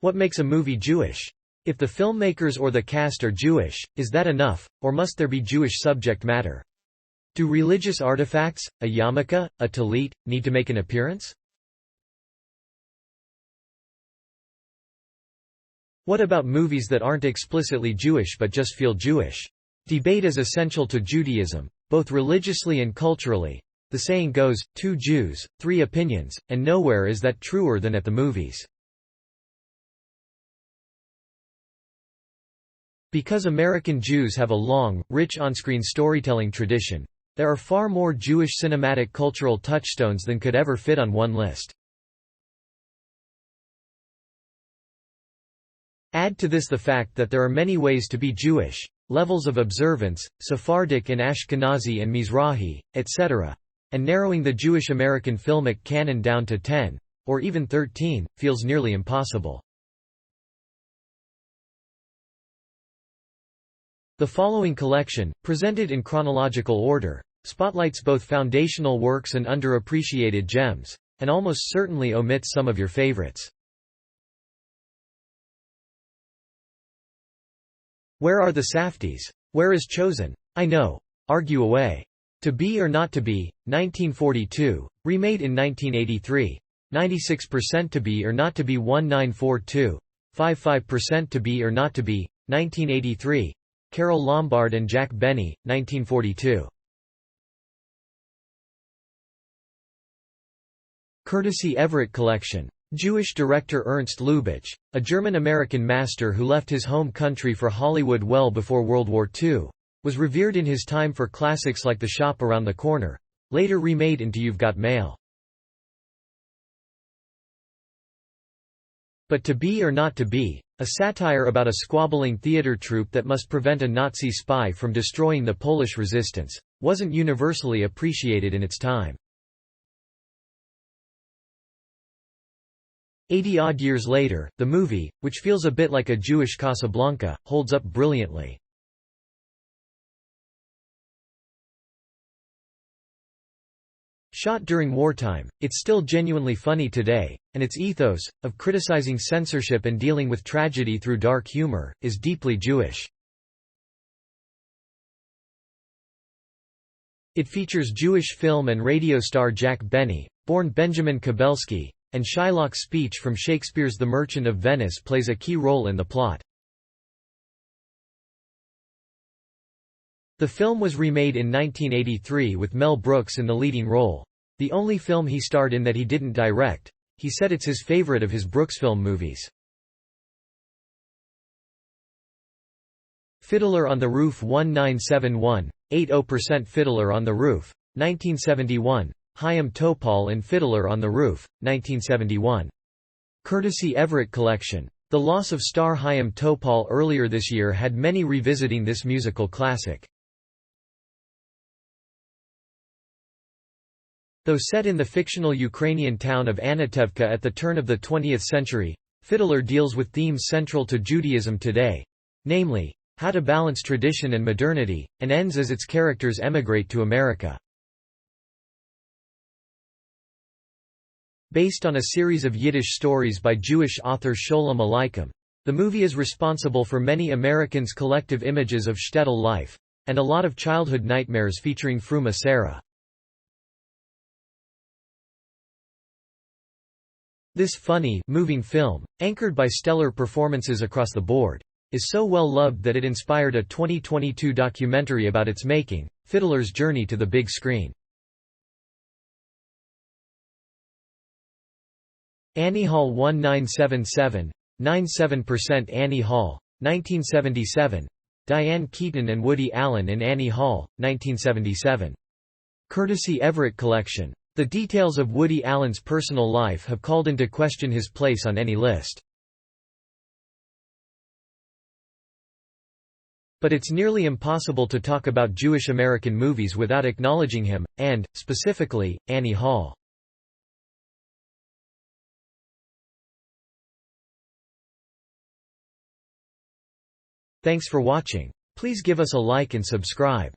What makes a movie Jewish? If the filmmakers or the cast are Jewish, is that enough, or must there be Jewish subject matter? Do religious artifacts, a yarmulke, a tallit, need to make an appearance? What about movies that aren't explicitly Jewish but just feel Jewish? Debate is essential to Judaism, both religiously and culturally. The saying goes, 2 Jews, 3 opinions, and nowhere is that truer than at the movies. Because American Jews have a long, rich on-screen storytelling tradition, there are far more Jewish cinematic cultural touchstones than could ever fit on one list. Add to this the fact that there are many ways to be Jewish, levels of observance, Sephardic and Ashkenazi and Mizrahi, etc., and narrowing the Jewish American filmic canon down to 10, or even 13, feels nearly impossible. The following collection, presented in chronological order, spotlights both foundational works and underappreciated gems, and almost certainly omits some of your favorites. Where are the Safdies? Where is Chosen? I know. Argue away. To Be or Not to Be, 1942, remade in 1983. 96% To Be or Not to Be 1942. 55% To Be or Not to Be, 1983. Carol Lombard and Jack Benny, 1942. Courtesy Everett Collection. Jewish director Ernst Lubitsch, a German-American master who left his home country for Hollywood well before World War II, was revered in his time for classics like The Shop Around the Corner, later remade into You've Got Mail. But To Be or Not to Be, a satire about a squabbling theater troupe that must prevent a Nazi spy from destroying the Polish resistance, wasn't universally appreciated in its time. 80-odd years later, the movie, which feels a bit like a Jewish Casablanca, holds up brilliantly. Shot during wartime, it's still genuinely funny today, and its ethos, of criticizing censorship and dealing with tragedy through dark humor, is deeply Jewish. It features Jewish film and radio star Jack Benny, born Benjamin Kubelski, and Shylock's speech from Shakespeare's The Merchant of Venice plays a key role in the plot. The film was remade in 1983 with Mel Brooks in the leading role. The only film he starred in that he didn't direct. He said it's his favorite of his Brooks film movies. Fiddler on the Roof 1971, 80% Fiddler on the Roof, 1971, Chaim Topol and Fiddler on the Roof, 1971. Courtesy Everett Collection. The loss of star Chaim Topol earlier this year had many revisiting this musical classic. Though set in the fictional Ukrainian town of Anatevka at the turn of the 20th century, Fiddler deals with themes central to Judaism today, namely, how to balance tradition and modernity, and ends as its characters emigrate to America. Based on a series of Yiddish stories by Jewish author Sholem Aleichem, the movie is responsible for many Americans' collective images of shtetl life, and a lot of childhood nightmares featuring Fruma Sarah. This funny, moving film, anchored by stellar performances across the board, is so well loved that it inspired a 2022 documentary about its making, Fiddler's Journey to the Big Screen. Annie Hall 1977, 97% Annie Hall, 1977. Diane Keaton and Woody Allen in Annie Hall, 1977. Courtesy Everett Collection. The details of Woody Allen's personal life have called into question his place on any list. But it's nearly impossible to talk about Jewish American movies without acknowledging him, and, specifically, Annie Hall. Thanks for watching. Please give us a like and subscribe.